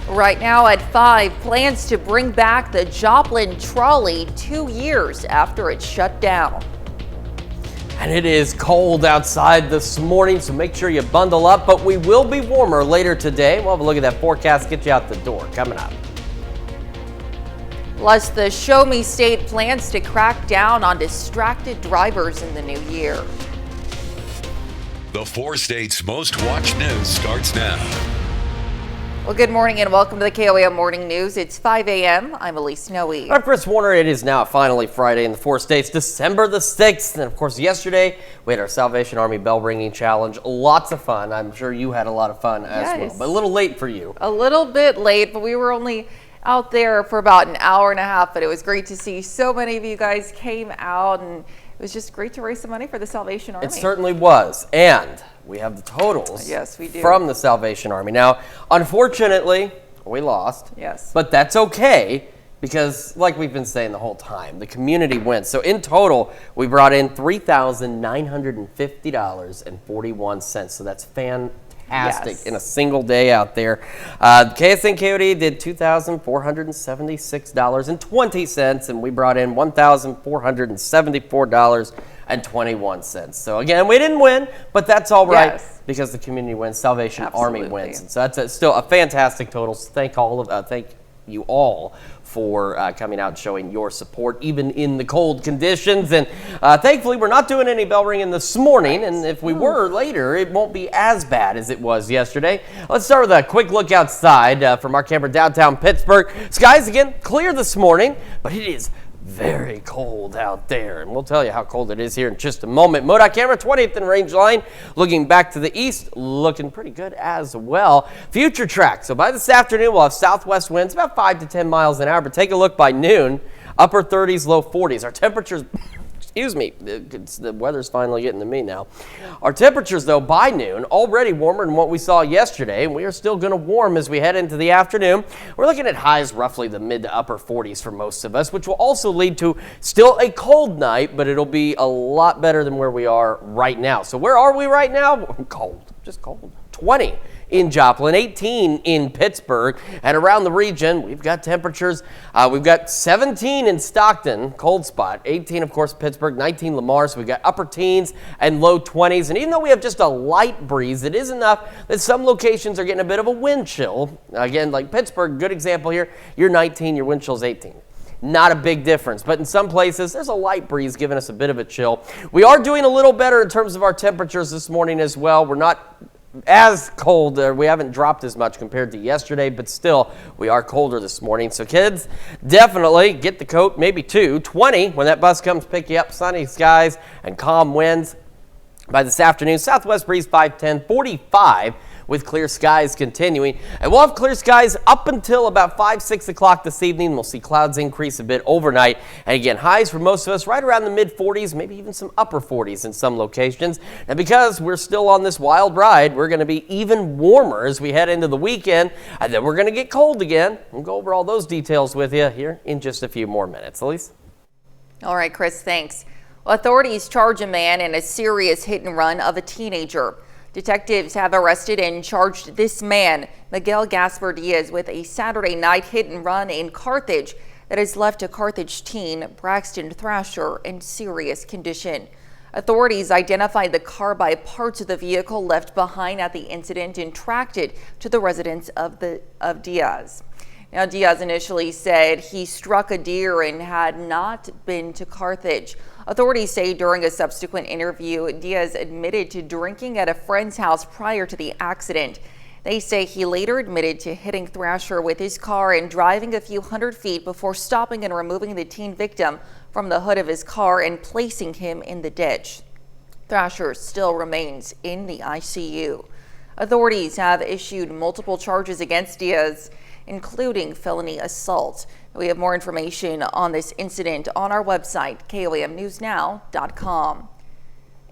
Right now at 5, plans to bring back the Joplin trolley 2 years after it shut down. And it is cold outside this morning, so make sure you bundle up, but we will be warmer later today. We'll have a look at that forecast, get you out the door coming up. Plus, the Show Me State plans to crack down on distracted drivers in the new year. The 4 states' most watched news starts now. Well, good morning and welcome to the KOAM Morning News. It's 5 a.m. I'm Elise Noe. I'm Chris Warner. It is now finally Friday in the 4 states, December the 6th. And of course, yesterday we had our Salvation Army bell ringing challenge. Lots of fun. I'm sure you had a lot of fun as well, but a little late for you. A little bit late, but we were only out there for about an hour and a half, but it was great to see so many of you guys came out, and it was just great to raise some money for the Salvation Army. It certainly was. And we have the totals from the Salvation Army. Now, unfortunately, we lost. Yes. But that's okay because, like we've been saying the whole time, the community wins. So in total, we brought in $3,950.41. So that's fantastic in a single day out there. KSN KOD did $2,476.20, and we brought in $1,474.21. So again, we didn't win, but that's all right because the community wins, Salvation Army wins, and so that's still a fantastic total. So thank you all for coming out and showing your support, even in the cold conditions. And thankfully, we're not doing any bell ringing this morning. And if we were later, it won't be as bad as it was yesterday. Let's start with a quick look outside from our camera downtown Pittsburgh. Skies again clear this morning, but it is very cold out there, and we'll tell you how cold it is here in just a moment. MoDOT camera 20th and range line, looking back to the east, looking pretty good as well. Future track, so by this afternoon we'll have southwest winds about 5 to 10 miles an hour, but take a look by noon, upper 30s, low 40s. Our temperatures, excuse me, the weather's finally getting to me now. Our temperatures, though, by noon, already warmer than what we saw yesterday, and we are still going to warm as we head into the afternoon. We're looking at highs roughly the mid to upper 40s for most of us, which will also lead to still a cold night, but it'll be a lot better than where we are right now. So where are we right now? Cold, just cold. 20 in Joplin, 18 in Pittsburgh, and around the region, we've got temperatures. We've got 17 in Stockton, cold spot, 18, of course, Pittsburgh, 19 Lamar, so we've got upper teens and low 20s, and even though we have just a light breeze, it is enough that some locations are getting a bit of a wind chill. Again, like Pittsburgh, good example here, you're 19, your wind chill's 18. Not a big difference, but in some places, there's a light breeze giving us a bit of a chill. We are doing a little better in terms of our temperatures this morning as well. We're not as cold, we haven't dropped as much compared to yesterday, but still, we are colder this morning. So kids, definitely get the coat, maybe two. 20 when that bus comes pick you up, sunny skies and calm winds. By this afternoon, southwest breeze 5-10, 45 with clear skies continuing. And we'll have clear skies up until about 5, 6 o'clock this evening. We'll see clouds increase a bit overnight. And again, highs for most of us right around the mid-40s, maybe even some upper 40s in some locations. And because we're still on this wild ride, we're going to be even warmer as we head into the weekend. And then we're going to get cold again. We'll go over all those details with you here in just a few more minutes. Elise? All right, Chris, thanks. Well, authorities charge a man in a serious hit and run of a teenager. Detectives have arrested and charged this man, Miguel Gaspar Diaz, with a Saturday night hit and run in Carthage that has left a Carthage teen, Braxton Thrasher, in serious condition. Authorities identified the car by parts of the vehicle left behind at the incident and tracked it to the residence of Diaz. Now, Diaz initially said he struck a deer and had not been to Carthage. Authorities say during a subsequent interview, Diaz admitted to drinking at a friend's house prior to the accident. They say he later admitted to hitting Thrasher with his car and driving a few hundred feet before stopping and removing the teen victim from the hood of his car and placing him in the ditch. Thrasher still remains in the ICU. Authorities have issued multiple charges against Diaz, including felony assault. We have more information on this incident on our website, KOAMnewsnow.com.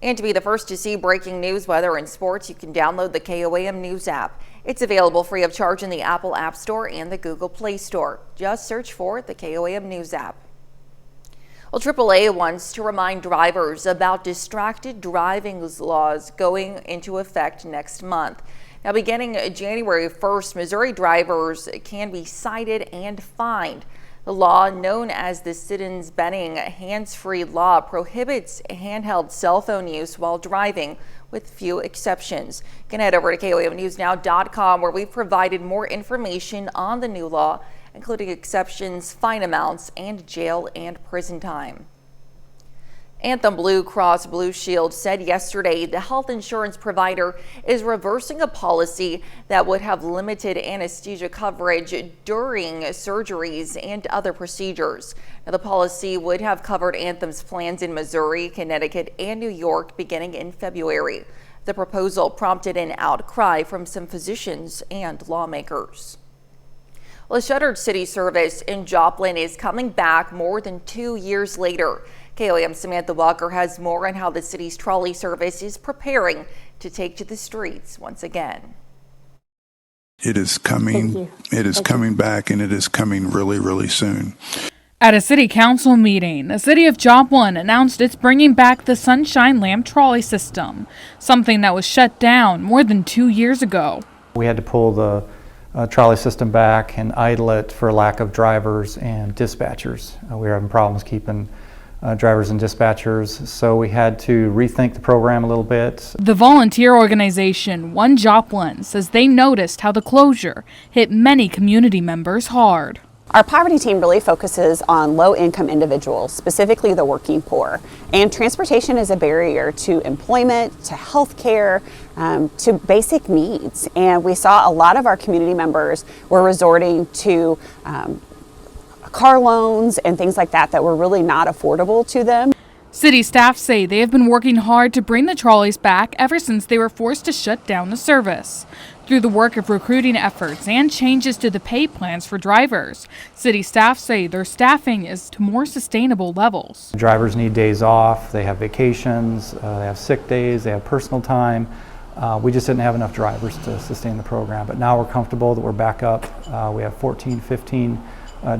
And to be the first to see breaking news, weather, and sports, you can download the KOAM News app. It's available free of charge in the Apple App Store and the Google Play Store. Just search for the KOAM News app. Well, AAA wants to remind drivers about distracted driving laws going into effect next month. Now, beginning January 1st, Missouri drivers can be cited and fined. The law, known as the Siddons-Benning hands-free law, prohibits handheld cell phone use while driving, with few exceptions. You can head over to KOAMNewsNow.com, where we've provided more information on the new law, including exceptions, fine amounts, and jail and prison time. Anthem Blue Cross Blue Shield said yesterday the health insurance provider is reversing a policy that would have limited anesthesia coverage during surgeries and other procedures. Now, the policy would have covered Anthem's plans in Missouri, Connecticut, and New York beginning in February. The proposal prompted an outcry from some physicians and lawmakers. Well, a shuttered city service in Joplin is coming back more than 2 years later. KOAM's Samantha Walker has more on how the city's trolley service is preparing to take to the streets once again. It is coming. It is coming back, and it is coming really, really soon. At a city council meeting, the city of Joplin announced it's bringing back the Sunshine Lamp trolley system, something that was shut down more than 2 years ago. We had to pull the trolley system back and idle it for lack of drivers and dispatchers. We were having problems keeping drivers and dispatchers, so we had to rethink the program a little bit. The volunteer organization One Joplin says they noticed how the closure hit many community members hard. Our poverty team really focuses on low-income individuals, specifically the working poor. And transportation is a barrier to employment, to health care, to basic needs. And we saw a lot of our community members were resorting to car loans and things like that that were really not affordable to them. City staff say they have been working hard to bring the trolleys back ever since they were forced to shut down the service. Through the work of recruiting efforts and changes to the pay plans for drivers, city staff say their staffing is to more sustainable levels. Drivers need days off, they have vacations, they have sick days, they have personal time. We just didn't have enough drivers to sustain the program, but now we're comfortable that we're back up. We have 14, 15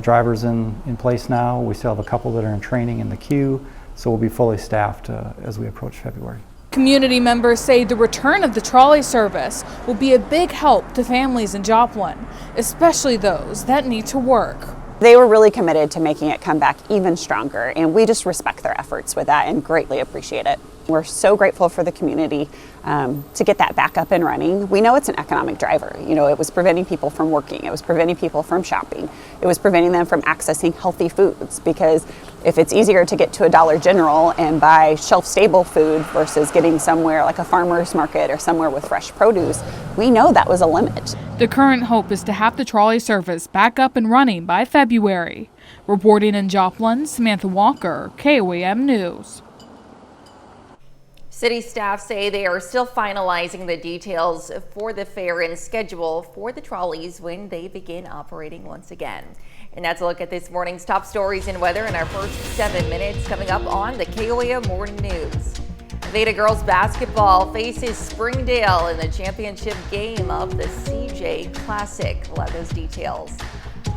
drivers in place now. We still have a couple that are in training in the queue, so we'll be fully staffed as we approach February. Community members say the return of the trolley service will be a big help to families in Joplin, especially those that need to work. They were really committed to making it come back even stronger, and we just respect their efforts with that and greatly appreciate it. We're so grateful for the community to get that back up and running. We know it's an economic driver. You know, it was preventing people from working. It was preventing people from shopping. It was preventing them from accessing healthy foods, because if it's easier to get to a Dollar General and buy shelf-stable food versus getting somewhere like a farmer's market or somewhere with fresh produce, we know that was a limit. The current hope is to have the trolley service back up and running by February. Reporting in Joplin, Samantha Walker, KOAM News. City staff say they are still finalizing the details for the fair and schedule for the trolleys when they begin operating once again. And that's a look at this morning's top stories and weather in our first 7 minutes, coming up on the KOAM Morning News. Nevada girls basketball faces Springdale in the championship game of the CJ Classic. We'll have those details.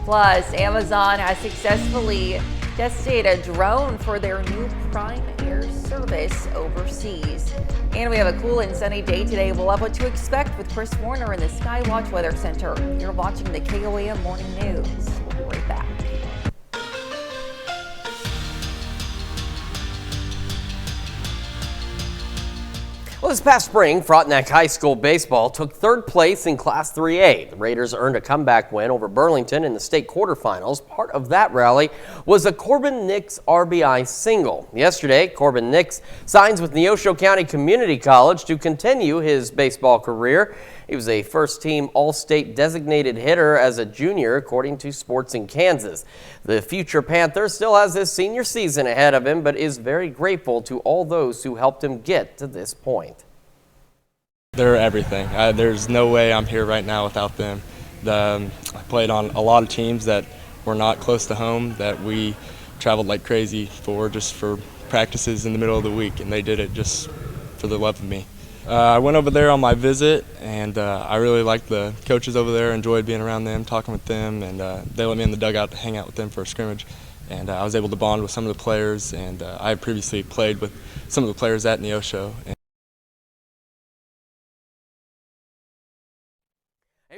Plus, Amazon has successfully tested a drone for their new Prime Air service overseas. And we have a cool and sunny day today. We'll have what to expect with Chris Warner in the Skywatch Weather Center. You're watching the KOAM Morning News. We'll be right back. Well, this past spring, Frontenac High School baseball took third place in Class 3A. The Raiders earned a comeback win over Burlington in the state quarterfinals. Part of that rally was a Corbin Nix RBI single. Yesterday, Corbin Nix signs with Neosho County Community College to continue his baseball career. He was a first-team All-State designated hitter as a junior, according to Sports in Kansas. The future Panther still has his senior season ahead of him, but is very grateful to all those who helped him get to this point. They're everything. There's no way I'm here right now without them. I played on a lot of teams that were not close to home, that we traveled like crazy for, just for practices in the middle of the week, and they did it just for the love of me. I went over there on my visit, and I really liked the coaches over there, enjoyed being around them, talking with them, and they let me in the dugout to hang out with them for a scrimmage. And I was able to bond with some of the players, and I had previously played with some of the players at Neosho.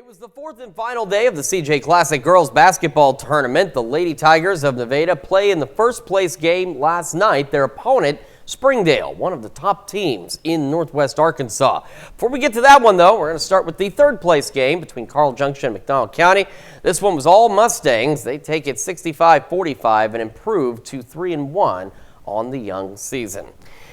was the fourth and final day of the CJ Classic Girls Basketball Tournament. The Lady Tigers of Nevada play in the first place game last night. Their opponent, Springdale, one of the top teams in Northwest Arkansas. Before we get to that one, though, we're going to start with the third place game between Carl Junction and McDonald County. This one was all Mustangs. They take it 65-45 and improve to 3-1 on the young season.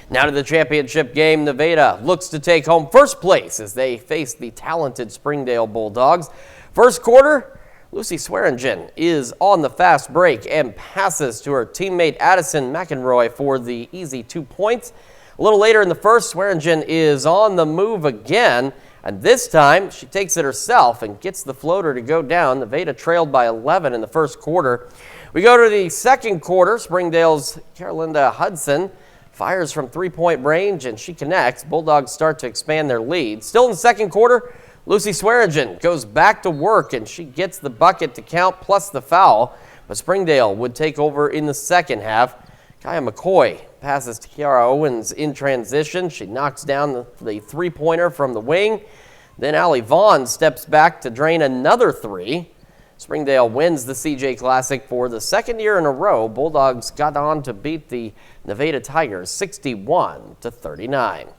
Now to the championship game. Nevada looks to take home first place as they face the talented Springdale Bulldogs. First quarter, Lucy Swearingen is on the fast break and passes to her teammate Addison McEnroy for the easy 2 points. A little later in the first, Swearingen is on the move again, and this time she takes it herself and gets the floater to go down. Nevada trailed by 11 in the first quarter. We go to the second quarter. Springdale's Carolinda Hudson fires from three-point range, and she connects. Bulldogs start to expand their lead. Still in the second quarter, Lucy Swearingen goes back to work, and she gets the bucket to count plus the foul. But Springdale would take over in the second half. Kaya McCoy passes to Kiara Owens in transition. She knocks down the three-pointer from the wing. Then Allie Vaughn steps back to drain another three. Springdale wins the CJ Classic for the second year in a row. Bulldogs got on to beat the Nevada Tigers 61-39.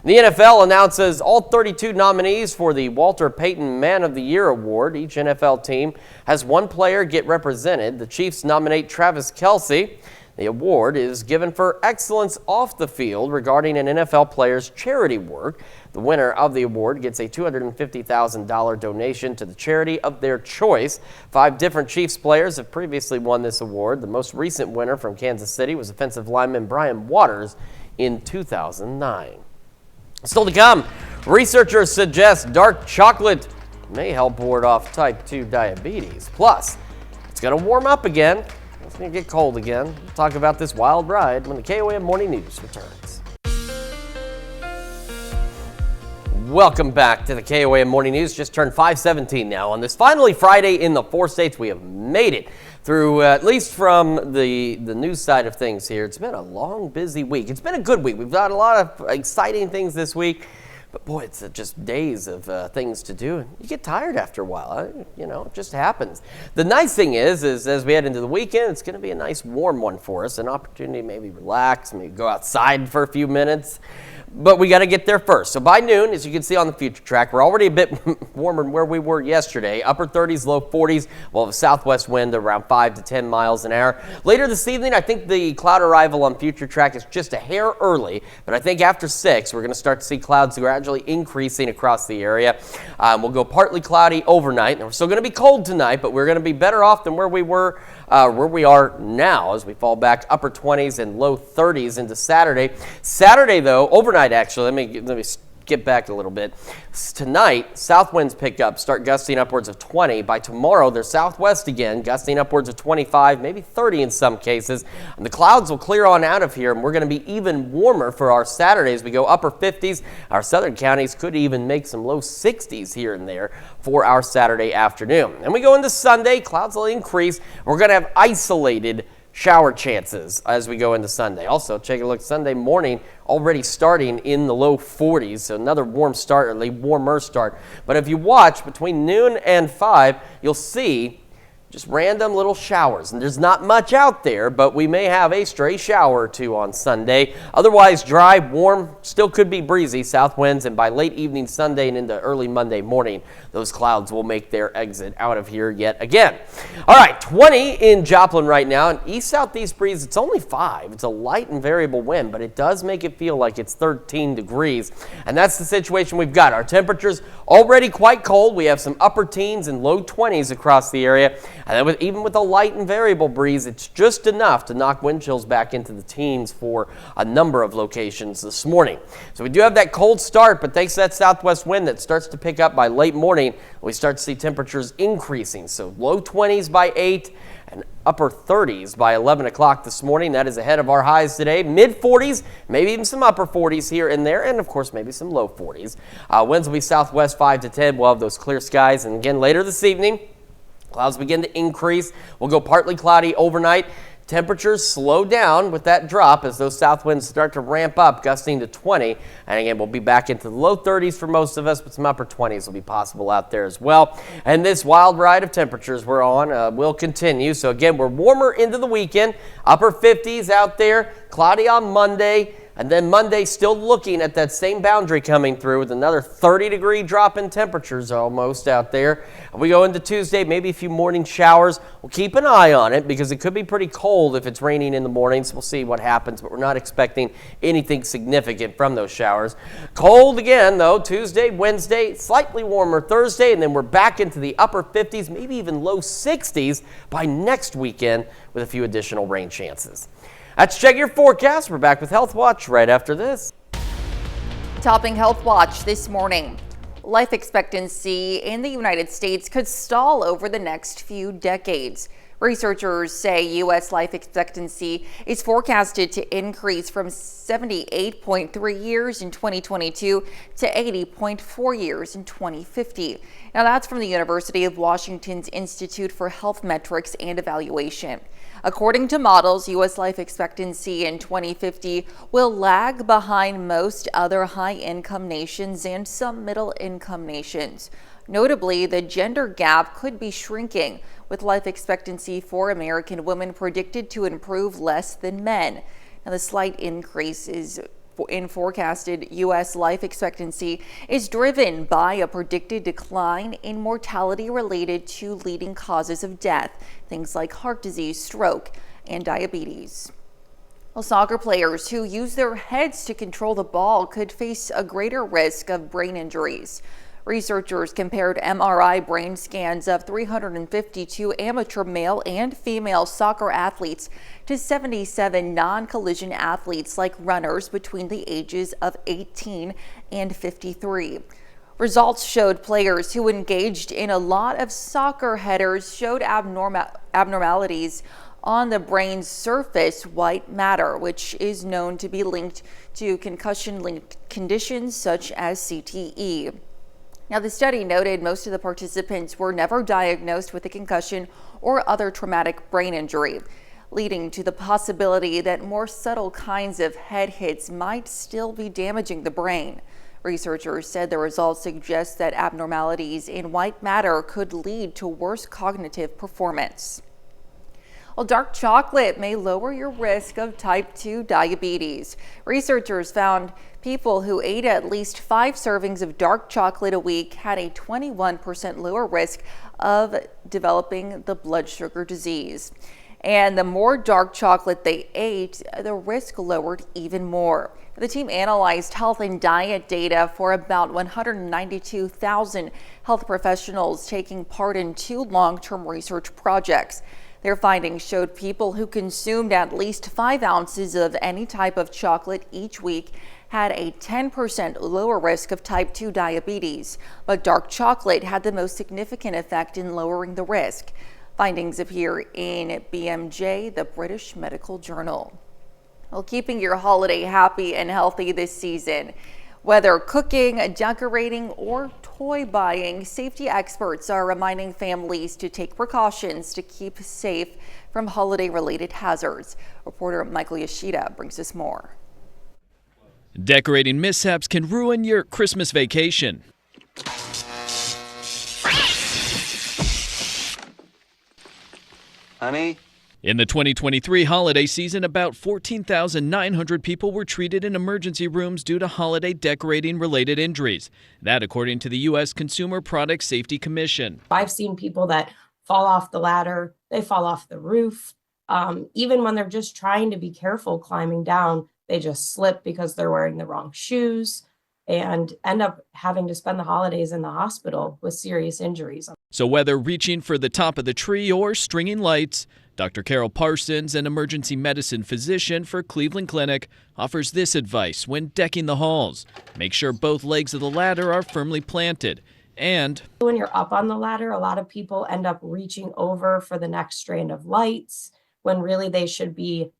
The NFL announces all 32 nominees for the Walter Payton Man of the Year Award. Each NFL team has one player get represented. The Chiefs nominate Travis Kelce. The award is given for excellence off the field regarding an NFL player's charity work. The winner of the award gets a $250,000 donation to the charity of their choice. 5 different Chiefs players have previously won this award. The most recent winner from Kansas City was offensive lineman Brian Waters in 2009. Still to come, researchers suggest dark chocolate may help ward off type 2 diabetes. Plus, it's going to warm up again. It's going to get cold again. We'll talk about this wild ride when the KOAM Morning News returns. Welcome back to the KOAM Morning News. Just turned 5:17 now. On this finally Friday in the 4 states, we have made it through, at least from the news side of things here. It's been a long, busy week. It's been a good week. We've got a lot of exciting things this week. But boy, it's just days of things to do, and you get tired after a while. You know, it just happens. The nice thing is as we head into the weekend, it's going to be a nice warm one for us, an opportunity to maybe relax, maybe go outside for a few minutes. But we got to get there first. So by noon, as you can see on the future track, we're already a bit warmer than where we were yesterday. Upper 30s, low 40s. We'll have a southwest wind around 5 to 10 miles an hour. Later this evening, I think the cloud arrival on future track is just a hair early. But I think after 6, we're going to start to see clouds gradually increasing across the area. We'll go partly cloudy overnight. And we're still going to be cold tonight, but we're going to be better off than where we were, where we are now as we fall back upper 20s and low 30s into Saturday. Saturday, though, overnight actually, let me get back a little bit. Tonight, south winds pick up, start gusting upwards of 20. By tomorrow, they're southwest again, gusting upwards of 25, maybe 30 in some cases. And the clouds will clear on out of here, and we're going to be even warmer for our Saturdays. We go upper 50s. Our southern counties could even make some low 60s here and there for our Saturday afternoon. And we go into Sunday, clouds will increase. We're going to have isolated shower chances as we go into Sunday. Also, take a look, Sunday morning already starting in the low 40s, so another warmer start. But if you watch between noon and 5, you'll see just random little showers. And there's not much out there, but we may have a stray shower or two on Sunday. Otherwise, dry, warm, still could be breezy, south winds, and by late evening Sunday and into early Monday morning, those clouds will make their exit out of here yet again. All right, 20 in Joplin right now, and east-southeast breeze, it's only 5. It's a light and variable wind, but it does make it feel like it's 13 degrees, and that's the situation we've got. Our temperatures already quite cold. We have some upper teens and low 20s across the area. And then even with a light and variable breeze, it's just enough to knock wind chills back into the teens for a number of locations this morning. So we do have that cold start, but thanks to that southwest wind that starts to pick up by late morning, we start to see temperatures increasing. So low 20s by 8 and upper 30s by 11 o'clock this morning. That is ahead of our highs today. Mid 40s, maybe even some upper 40s here and there, and of course maybe some low 40s. Winds will be southwest 5 to 10. We'll have those clear skies, and again later this evening, clouds begin to increase. We'll go partly cloudy overnight. Temperatures slow down with that drop as those south winds start to ramp up, gusting to 20. And again, we'll be back into the low 30s for most of us, but some upper 20s will be possible out there as well. And this wild ride of temperatures we're on will continue. So again, we're warmer into the weekend, upper 50s out there, cloudy on Monday. And then Monday, still looking at that same boundary coming through with another 30-degree drop in temperatures almost out there. We go into Tuesday, maybe a few morning showers. We'll keep an eye on it because it could be pretty cold if it's raining in the mornings. We'll see what happens, but we're not expecting anything significant from those showers. Cold again, though, Tuesday, Wednesday, slightly warmer Thursday, and then we're back into the upper 50s, maybe even low 60s by next weekend with a few additional rain chances. That's Check Your Forecast. We're back with Health Watch right after this. Topping Health Watch this morning. Life expectancy in the United States could stall over the next few decades. Researchers say U.S. life expectancy is forecasted to increase from 78.3 years in 2022 to 80.4 years in 2050. Now that's from the University of Washington's Institute for Health Metrics and Evaluation. According to models, U.S. life expectancy in 2050 will lag behind most other high-income nations and some middle-income nations. Notably, the gender gap could be shrinking, with life expectancy for American women predicted to improve less than men. Now, the slight increase in forecasted U.S. life expectancy is driven by a predicted decline in mortality related to leading causes of death, things like heart disease, stroke, and diabetes. Well, soccer players who use their heads to control the ball could face a greater risk of brain injuries. Researchers compared MRI brain scans of 352 amateur male and female soccer athletes to 77 non-collision athletes like runners between the ages of 18 and 53. Results showed players who engaged in a lot of soccer headers showed abnormalities on the brain's surface white matter, which is known to be linked to concussion-linked conditions such as CTE. Now, the study noted most of the participants were never diagnosed with a concussion or other traumatic brain injury, leading to the possibility that more subtle kinds of head hits might still be damaging the brain. Researchers said the results suggest that abnormalities in white matter could lead to worse cognitive performance. Well, dark chocolate may lower your risk of type 2 diabetes. Researchers found people who ate at least 5 servings of dark chocolate a week had a 21% lower risk of developing the blood sugar disease. And the more dark chocolate they ate, the risk lowered even more. The team analyzed health and diet data for about 192,000 health professionals taking part in 2 long-term research projects. Their findings showed people who consumed at least 5 ounces of any type of chocolate each week had a 10% lower risk of type 2 diabetes, but dark chocolate had the most significant effect in lowering the risk. Findings appear in BMJ, the British Medical Journal. Well, keeping your holiday happy and healthy this season. Whether cooking, decorating, or toy buying, safety experts are reminding families to take precautions to keep safe from holiday-related hazards. Reporter Michael Yoshida brings us more. Decorating mishaps can ruin your Christmas vacation. Honey? In the 2023 holiday season, about 14,900 people were treated in emergency rooms due to holiday decorating-related injuries. That according to the U.S. Consumer Product Safety Commission. I've seen people that fall off the ladder, they fall off the roof. Even when they're just trying to be careful climbing down, they just slip because they're wearing the wrong shoes and end up having to spend the holidays in the hospital with serious injuries. So whether reaching for the top of the tree or stringing lights, Dr. Carol Parsons, an emergency medicine physician for Cleveland Clinic, offers this advice when decking the halls. Make sure both legs of the ladder are firmly planted. And when you're up on the ladder, a lot of people end up reaching over for the next strand of lights when really they should be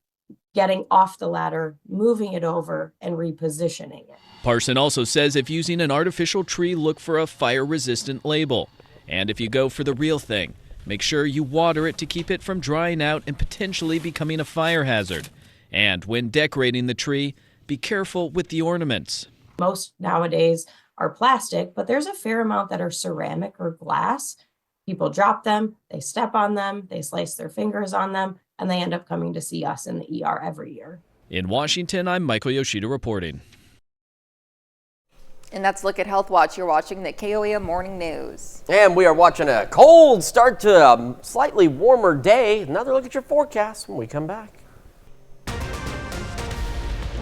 getting off the ladder, moving it over, and repositioning it. Parson also says if using an artificial tree, look for a fire-resistant label. And if you go for the real thing, Make sure you water it to keep it from drying out and potentially becoming a fire hazard. And when decorating the tree, be careful with the ornaments. Most nowadays are plastic, but there's a fair amount that are ceramic or glass. People drop them, they step on them, they slice their fingers on them, and they end up coming to see us in the ER every year. In Washington, I'm Michael Yoshida reporting. And that's a look at Health Watch. You're watching the KOAM Morning News. And we are watching a cold start to a slightly warmer day. Another look at your forecast when we come back.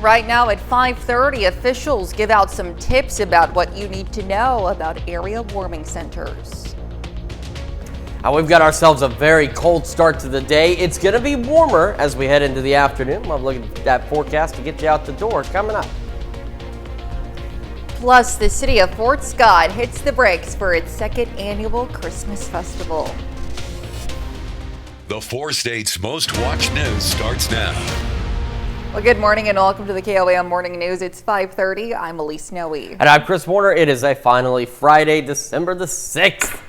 Right now at 5:30, officials give out some tips about what you need to know about area warming centers. We've got ourselves a very cold start to the day. It's going to be warmer as we head into the afternoon. We'll look at that forecast to get you out the door coming up. Plus, the city of Fort Scott hits the brakes for its second annual Christmas festival. The 4 states' most watched news starts now. Well, good morning and welcome to the KOAM Morning News. It's 5:30. I'm Elise Noe. And I'm Chris Warner. It is finally Friday, December the 6th.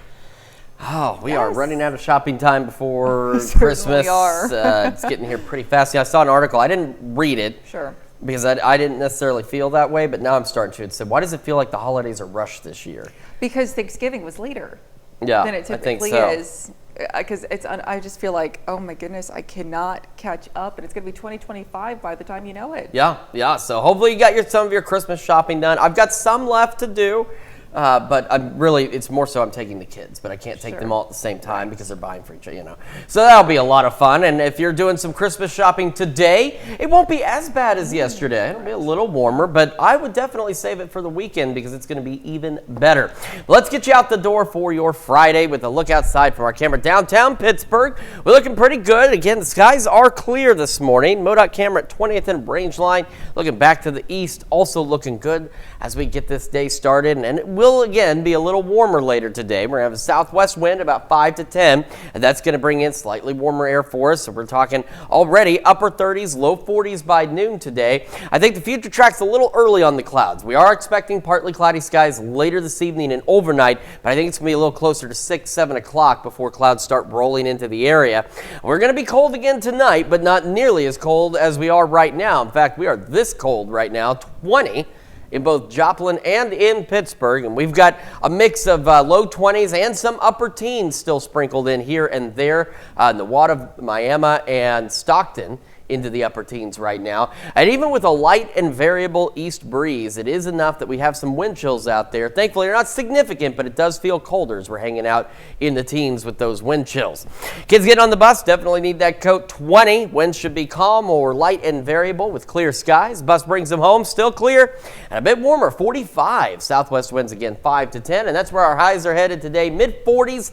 Oh, we are running out of shopping time before Christmas. It's getting here pretty fast. Yeah, I saw an article. I didn't read it. Sure. Because I didn't necessarily feel that way, but now I'm starting to. It said, why does it feel like the holidays are rushed this year? Because Thanksgiving was later than it typically is. Because I just feel like, oh my goodness, I cannot catch up, and it's going to be 2025 by the time you know it. Yeah. So hopefully you got some of your Christmas shopping done. I've got some left to do. But it's more so I'm taking the kids, but I can't take them all at the same time because they're buying for each other, So that'll be a lot of fun. And if you're doing some Christmas shopping today, it won't be as bad as yesterday. It'll be a little warmer, but I would definitely save it for the weekend because it's going to be even better. Let's get you out the door for your Friday with a look outside from our camera downtown Pittsburgh. We're looking pretty good. Again, the skies are clear this morning. MoDOT camera at 20th and Rangeline. Looking back to the east, also looking good as we get this day started. And it will again be a little warmer later today. We're going to have a southwest wind about 5 to 10, and that's going to bring in slightly warmer air for us. So we're talking already upper 30s, low 40s by noon today. I think the future track's a little early on the clouds. We are expecting partly cloudy skies later this evening and overnight, but I think it's going to be a little closer to 6, 7 o'clock before clouds start rolling into the area. We're going to be cold again tonight, but not nearly as cold as we are right now. In fact, we are this cold right now, 20 in both Joplin and in Pittsburgh. And we've got a mix of low 20s and some upper teens still sprinkled in here and there in the Wada, Miami, and Stockton into the upper teens right now. And even with a light and variable east breeze, it is enough that we have some wind chills out there. Thankfully, they're not significant, but it does feel colder as we're hanging out in the teens with those wind chills. Kids getting on the bus definitely need that coat. 20, winds should be calm or light and variable with clear skies. Bus brings them home, still clear and a bit warmer, 45. Southwest winds again, 5 to 10, and that's where our highs are headed today. Mid 40s,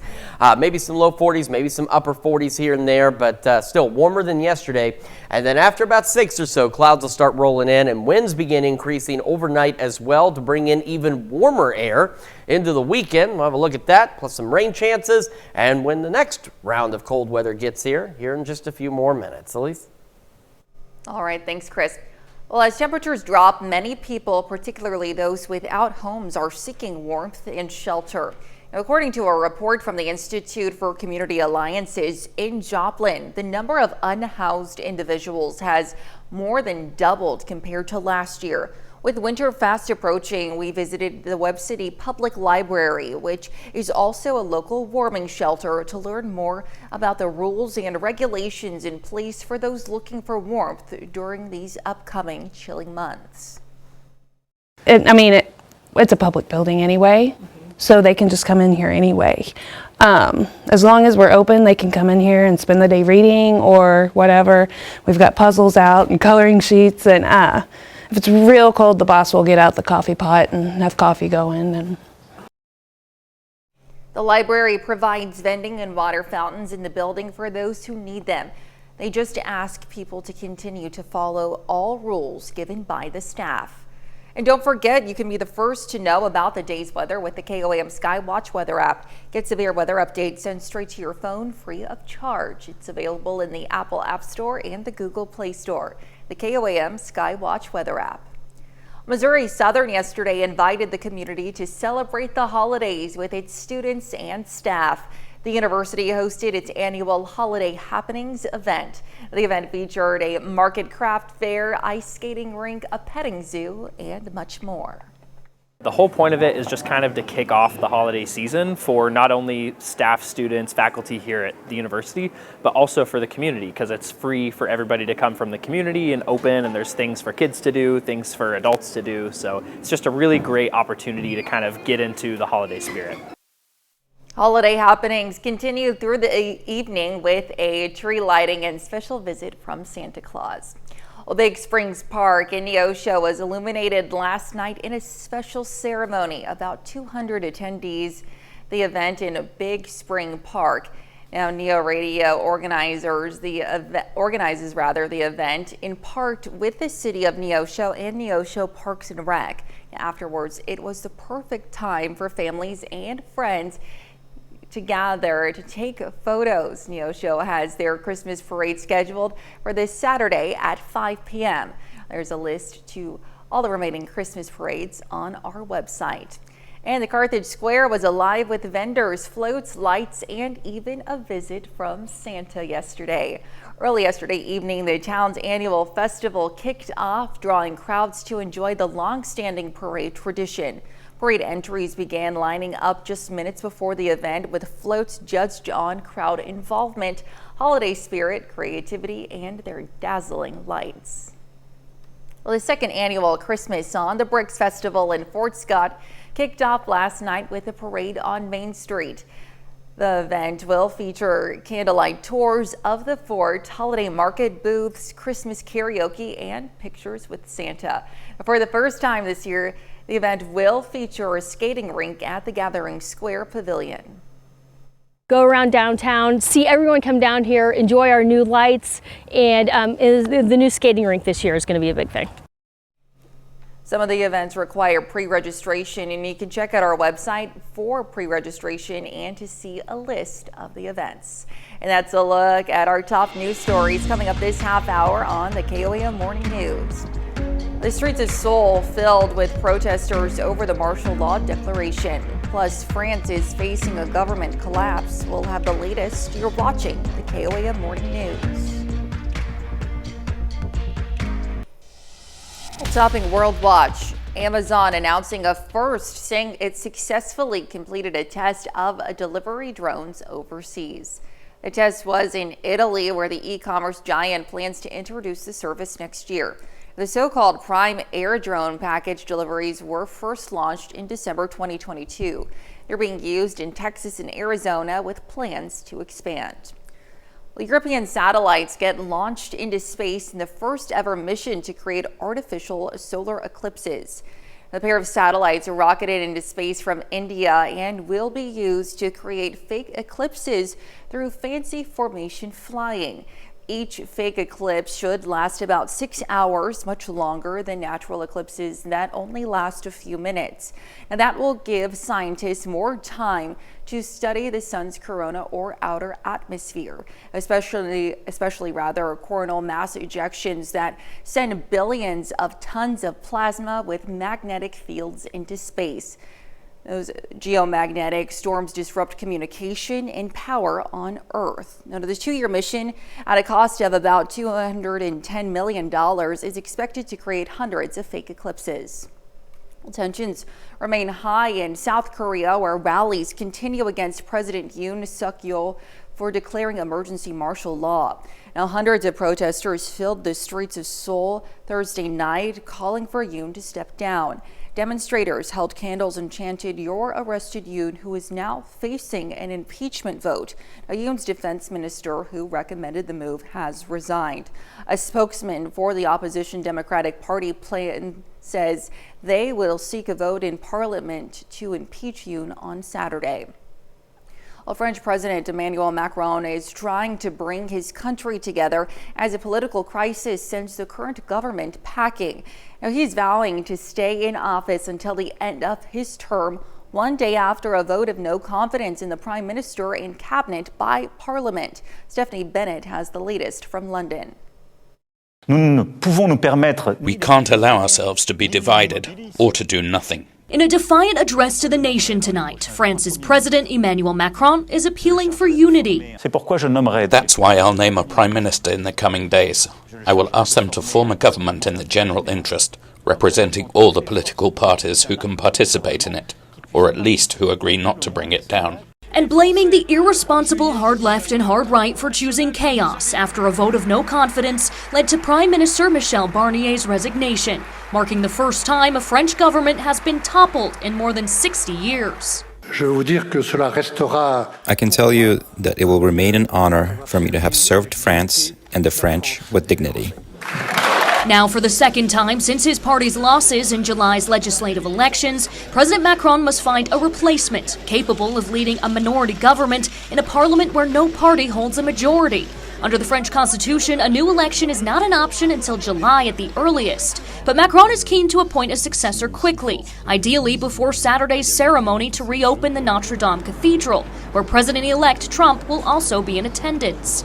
maybe some low 40s, maybe some upper 40s here and there, but still warmer than yesterday. And then after about 6 or so, clouds will start rolling in and winds begin increasing overnight as well to bring in even warmer air into the weekend. We'll have a look at that, plus some rain chances, and when the next round of cold weather gets here in just a few more minutes. Elise? All right, thanks, Chris. Well, as temperatures drop, many people, particularly those without homes, are seeking warmth and shelter. According to a report from the Institute for Community Alliances in Joplin, the number of unhoused individuals has more than doubled compared to last year. With winter fast approaching, we visited the Webb City Public Library, which is also a local warming shelter, to learn more about the rules and regulations in place for those looking for warmth during these upcoming chilling months. It's a public building anyway. So they can just come in here anyway. As long as we're open, they can come in here and spend the day reading or whatever. We've got puzzles out and coloring sheets, and if it's real cold, the boss will get out the coffee pot and have coffee going. And the library provides vending and water fountains in the building for those who need them. They just ask people to continue to follow all rules given by the staff. And don't forget, you can be the first to know about the day's weather with the KOAM Skywatch weather app. Get severe weather updates sent straight to your phone free of charge. It's available in the Apple App Store and the Google Play Store. The KOAM Skywatch weather app. Missouri Southern yesterday invited the community to celebrate the holidays with its students and staff. The university hosted its annual Holiday Happenings event. The event featured a market craft fair, ice skating rink, a petting zoo, and much more. The whole point of it is just kind of to kick off the holiday season for not only staff, students, faculty here at the university, but also for the community, because it's free for everybody to come from the community and open, and there's things for kids to do, things for adults to do. So it's just a really great opportunity to kind of get into the holiday spirit. Holiday happenings continued through the evening with a tree lighting and special visit from Santa Claus. Well, Big Springs Park in Neosho was illuminated last night in a special ceremony. About 200 attendees the event in Big Spring Park. Now, Neo Radio organizes the event in part with the city of Neosho and Neosho Parks and Rec. Afterwards, it was the perfect time for families and friends to gather to take photos. Neosho has their Christmas parade scheduled for this Saturday at 5 p.m. There's a list to all the remaining Christmas parades on our website. And the Carthage Square was alive with vendors, floats, lights, and even a visit from Santa yesterday. Early yesterday evening, the town's annual festival kicked off, drawing crowds to enjoy the long-standing parade tradition. Parade entries began lining up just minutes before the event, with floats judged on crowd involvement, holiday spirit, creativity, and their dazzling lights. Well, the second annual Christmas on the Bricks Festival in Fort Scott kicked off last night with a parade on Main Street. The event will feature candlelight tours of the fort, holiday market booths, Christmas karaoke, and pictures with Santa. For the first time this year, the event will feature a skating rink at the Gathering Square Pavilion. Go around downtown, see everyone come down here, enjoy our new lights, and the new skating rink this year is going to be a big thing. Some of the events require pre-registration, and you can check out our website for pre-registration and to see a list of the events. And that's a look at our top news stories coming up this half hour on the KOAM Morning News. The streets of Seoul filled with protesters over the martial law declaration. Plus, France is facing a government collapse. We'll have the latest. You're watching the KOAM Morning News. Topping World Watch, Amazon announcing a first, saying it successfully completed a test of delivery drones overseas. The test was in Italy, where the e-commerce giant plans to introduce the service next year. The so-called Prime Air Drone package deliveries were first launched in December 2022. They're being used in Texas and Arizona with plans to expand. Well, European satellites get launched into space in the first ever mission to create artificial solar eclipses. The pair of satellites are rocketed into space from India and will be used to create fake eclipses through fancy formation flying. Each fake eclipse should last about 6 hours, much longer than natural eclipses that only last a few minutes. And that will give scientists more time to study the sun's corona or outer atmosphere, especially coronal mass ejections that send billions of tons of plasma with magnetic fields into space. Those geomagnetic storms disrupt communication and power on Earth. Now, the 2-year mission, at a cost of about $210 million, is expected to create hundreds of fake eclipses. Tensions remain high in South Korea, where rallies continue against President Yoon Suk-yeol for declaring emergency martial law. Now, hundreds of protesters filled the streets of Seoul Thursday night, calling for Yoon to step down. Demonstrators held candles and chanted, "You're arrested, Yoon," who is now facing an impeachment vote. Now, Yoon's defense minister, who recommended the move, has resigned. A spokesman for the opposition Democratic Party plan says they will seek a vote in parliament to impeach Yoon on Saturday. Well, French President Emmanuel Macron is trying to bring his country together as a political crisis sends the current government packing. Now, he's vowing to stay in office until the end of his term, one day after a vote of no confidence in the Prime Minister and Cabinet by Parliament. Stephanie Bennett has the latest from London. We can't allow ourselves to be divided or to do nothing. In a defiant address to the nation tonight, France's President Emmanuel Macron is appealing for unity. That's why I'll name a prime minister in the coming days. I will ask them to form a government in the general interest, representing all the political parties who can participate in it, or at least who agree not to bring it down. And blaming the irresponsible hard left and hard right for choosing chaos after a vote of no confidence led to Prime Minister Michel Barnier's resignation, marking the first time a French government has been toppled in more than 60 years. I can tell you that it will remain an honor for me to have served France and the French with dignity. Now, for the second time since his party's losses in July's legislative elections, President Macron must find a replacement capable of leading a minority government in a parliament where no party holds a majority. Under the French constitution, a new election is not an option until July at the earliest. But Macron is keen to appoint a successor quickly, ideally before Saturday's ceremony to reopen the Notre Dame Cathedral, where President-elect Trump will also be in attendance.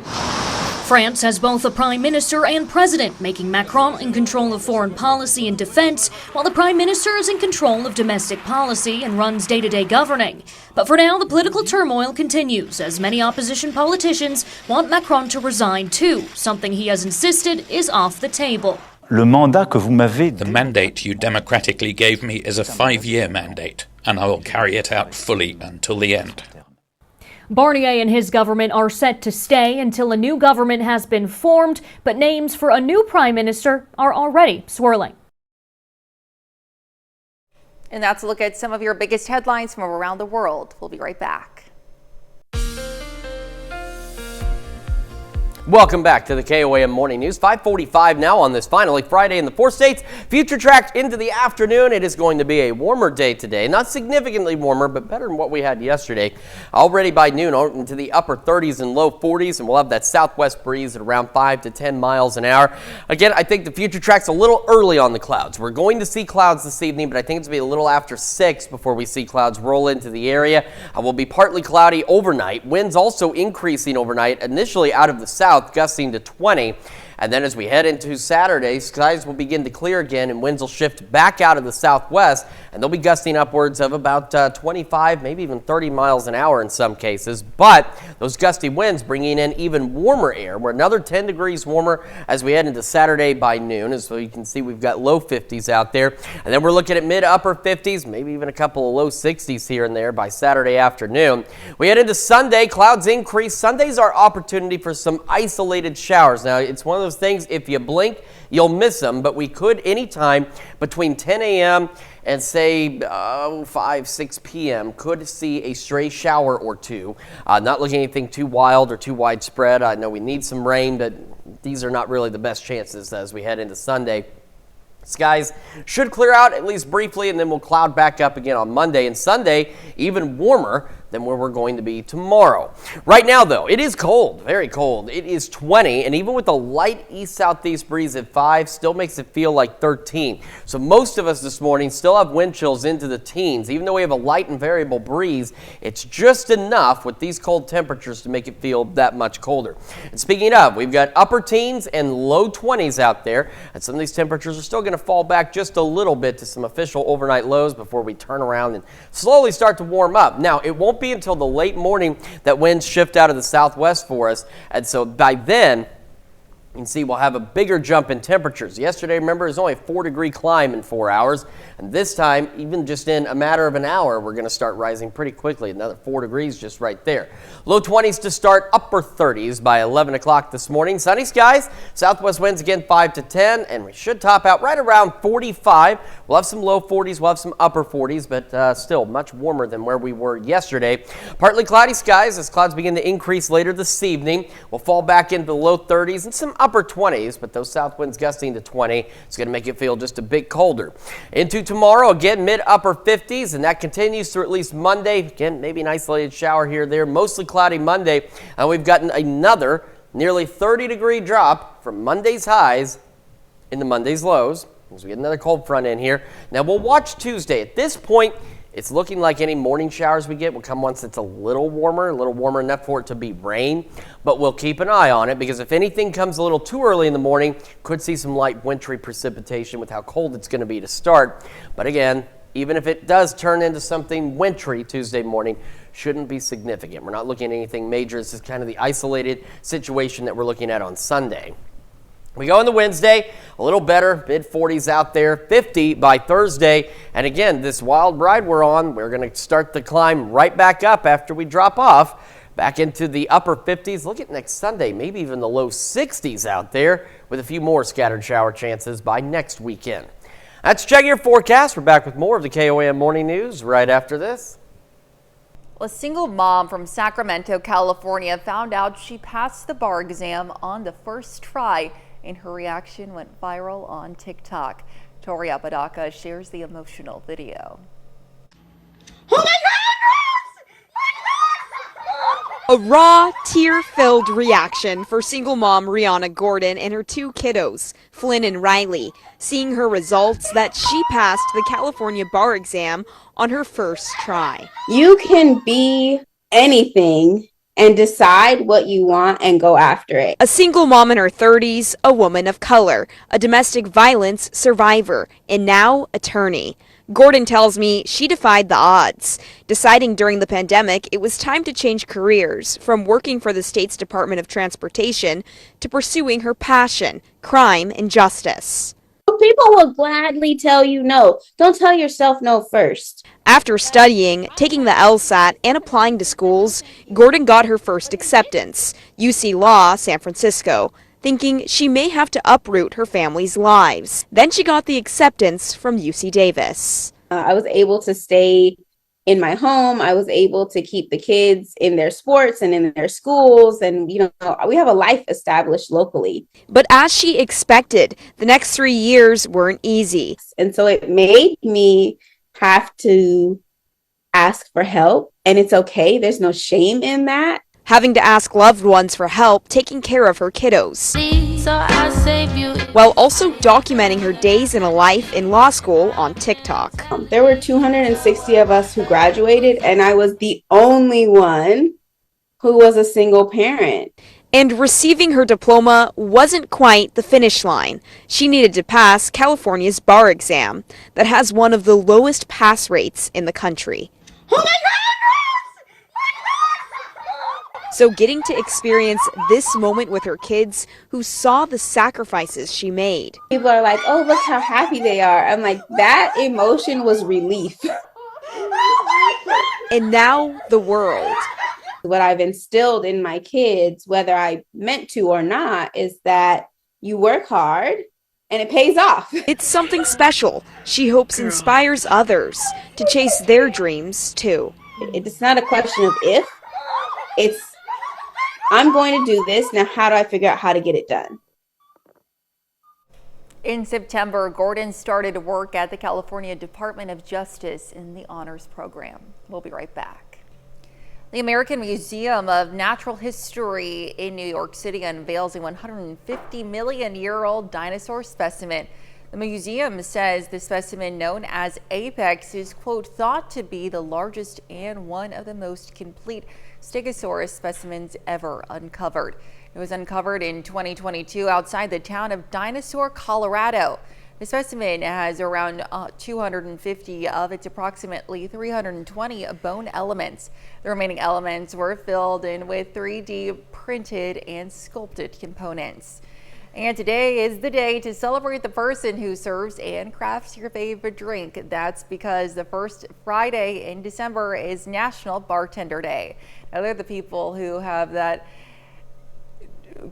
France has both a prime minister and president, making Macron in control of foreign policy and defense, while the prime minister is in control of domestic policy and runs day-to-day governing. But for now, the political turmoil continues, as many opposition politicians want Macron to resign too, something he has insisted is off the table. The mandate you democratically gave me is a 5-year mandate, and I will carry it out fully until the end. Barnier and his government are set to stay until a new government has been formed, but names for a new prime minister are already swirling. And that's a look at some of your biggest headlines from around the world. We'll be right back. Welcome back to the KOAM Morning News. 5:45 now on this finally Friday in the 4 states. Future track into the afternoon. It is going to be a warmer day today. Not significantly warmer, but better than what we had yesterday. Already by noon, into the upper 30s and low 40s, and we'll have that southwest breeze at around 5 to 10 miles an hour. Again, I think the future track's a little early on the clouds. We're going to see clouds this evening, but I think it's going to be a little after 6 before we see clouds roll into the area. Will be partly cloudy overnight. Winds also increasing overnight, initially out of the south, gusting to 20. And then as we head into Saturday, skies will begin to clear again and winds will shift back out of the southwest, and they'll be gusting upwards of about 25, maybe even 30 miles an hour in some cases. But those gusty winds bringing in even warmer air. We're another 10 degrees warmer as we head into Saturday by noon. As you can see, we've got low 50s out there. And then we're looking at mid-upper 50s, maybe even a couple of low 60s here and there by Saturday afternoon. We head into Sunday, clouds increase. Sunday's our opportunity for some isolated showers. Now, it's one of those things, if you blink, you'll miss them, but we could anytime between 10 a.m. and say 5, 6 p.m. could see a stray shower or two. Not looking at anything too wild or too widespread. I know we need some rain, but these are not really the best chances as we head into Sunday. Skies should clear out at least briefly, and then we'll cloud back up again on Monday. And Sunday, even warmer than where we're going to be tomorrow. Right now, though, it is cold, very cold. It is 20, and even with a light east-southeast breeze at 5, still makes it feel like 13. So most of us this morning still have wind chills into the teens. Even though we have a light and variable breeze, it's just enough with these cold temperatures to make it feel that much colder. And speaking of, we've got upper teens and low 20s out there, and some of these temperatures are still going to fall back just a little bit to some official overnight lows before we turn around and slowly start to warm up. Now, it won't be until the late morning that winds shift out of the southwest for us, and so by then you can see we'll have a bigger jump in temperatures. Yesterday, remember, it was only a 4-degree climb in 4 hours, and this time, even just in a matter of an hour, we're going to start rising pretty quickly. Another 4 degrees just right there. Low 20s to start, upper 30s by 11 o'clock this morning. Sunny skies, southwest winds again 5 to 10, and we should top out right around 45. We'll have some low 40s, we'll have some upper 40s, but still much warmer than where we were yesterday. Partly cloudy skies as clouds begin to increase later this evening. We'll fall back into the low 30s and some upper 20s, but those south winds gusting to 20. It's going to make it feel just a bit colder. Into tomorrow, again, mid-upper 50s, and that continues through at least Monday. Again, maybe an isolated shower here or there. Mostly cloudy Monday, and we've gotten another nearly 30-degree drop from Monday's highs into Monday's lows as we get another cold front in here. Now, we'll watch Tuesday. At this point, it's looking like any morning showers we get will come once it's a little warmer enough for it to be rain, but we'll keep an eye on it because if anything comes a little too early in the morning, could see some light wintry precipitation with how cold it's going to be to start. But again, even if it does turn into something wintry Tuesday morning, shouldn't be significant. We're not looking at anything major. This is kind of the isolated situation that we're looking at on Sunday. We go into Wednesday, a little better, mid-40s out there, 50 by Thursday. And again, this wild ride we're on, we're going to start the climb right back up after we drop off, back into the upper 50s. Look at next Sunday, maybe even the low 60s out there, with a few more scattered shower chances by next weekend. That's Check Your Forecast. We're back with more of the KOAM Morning News right after this. A single mom from Sacramento, California found out she passed the bar exam on the first try, and her reaction went viral on TikTok. Tori Apodaca shares the emotional video. Oh my God! A raw, tear-filled reaction for single mom Rihanna Gordon and her two kiddos, Flynn and Riley, seeing her results that she passed the California bar exam on her first try. You can be anything and decide what you want and go after it. A single mom in her 30s, a woman of color, a domestic violence survivor, and now attorney. Gordon tells me she defied the odds, deciding during the pandemic it was time to change careers from working for the state's Department of Transportation to pursuing her passion, crime and justice. People will gladly tell you no. Don't tell yourself no first. After studying, taking the LSAT, and applying to schools, Gordon got her first acceptance, UC Law, San Francisco, thinking she may have to uproot her family's lives. Then she got the acceptance from UC Davis. I was able to stay in my home. I was able to keep the kids in their sports and in their schools. And, you know, we have a life established locally. But as she expected, the next 3 years weren't easy. And so it made me have to ask for help. And it's okay. There's no shame in that. Having to ask loved ones for help taking care of her kiddos, while also documenting her days in a life in law school on TikTok. There were 260 of us who graduated, and I was the only one who was a single parent. And receiving her diploma wasn't quite the finish line. She needed to pass California's bar exam that has one of the lowest pass rates in the country. Oh my God! So getting to experience this moment with her kids who saw the sacrifices she made. People are like, oh, look how happy they are. I'm like, that emotion was relief. And now the world. What I've instilled in my kids, whether I meant to or not, is that you work hard and it pays off. It's something special she hopes inspires others to chase their dreams too. It's not a question of if, it's I'm going to do this. Now, how do I figure out how to get it done? In September, Gordon started work at the California Department of Justice in the Honors Program. We'll be right back. The American Museum of Natural History in New York City unveils a 150 million year old dinosaur specimen. The museum says the specimen, known as Apex, is, quote, thought to be the largest and one of the most complete Stegosaurus specimens ever uncovered. It was uncovered in 2022 outside the town of Dinosaur, Colorado. The specimen has around 250 of its approximately 320 bone elements. The remaining elements were filled in with 3D printed and sculpted components. And today is the day to celebrate the person who serves and crafts your favorite drink. That's because the first Friday in December is National Bartender Day. Now, they're the people who have that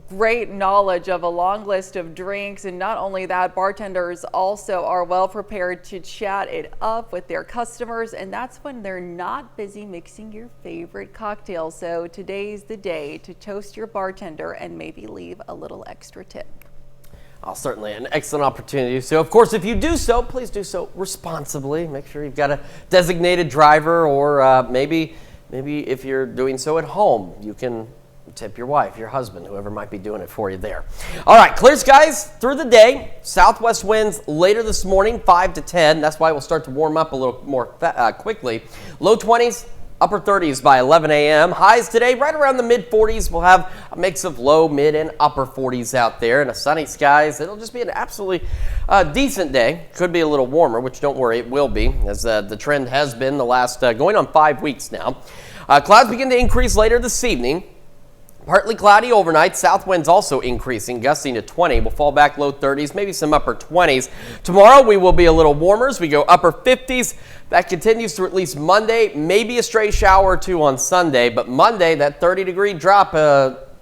great knowledge of a long list of drinks, and not only that, bartenders also are well prepared to chat it up with their customers, and that's when they're not busy mixing your favorite cocktail. So today's the day to toast your bartender and maybe leave a little extra tip. Oh, certainly an excellent opportunity. So, of course, if you do so, please do so responsibly. Make sure you've got a designated driver, or maybe if you're doing so at home, you can tip your wife, your husband, whoever might be doing it for you there. All right, clear skies through the day. Southwest winds later this morning, 5 to 10. That's why we'll start to warm up a little more quickly. Low 20s, Upper 30s by 11 a.m. Highs today right around the mid 40s. We'll have a mix of low, mid, and upper 40s out there, and a sunny skies. It'll just be an absolutely decent day. Could be a little warmer, which don't worry, it will be, as the trend has been the last going on 5 weeks now. Clouds begin to increase later this evening. Partly cloudy overnight. South winds also increasing, gusting to 20. We'll fall back low 30s, maybe some upper 20s. Tomorrow we will be a little warmer as we go upper 50s. That continues through at least Monday, maybe a stray shower or two on Sunday. But Monday, that 30-degree drop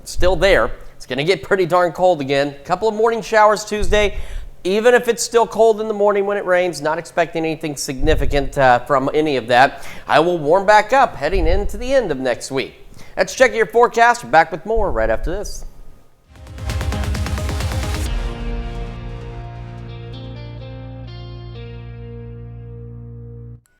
still there. It's going to get pretty darn cold again. A couple of morning showers Tuesday. Even if it's still cold in the morning when it rains, not expecting anything significant from any of that. I will warm back up heading into the end of next week. Let's check your forecast. We're back with more right after this.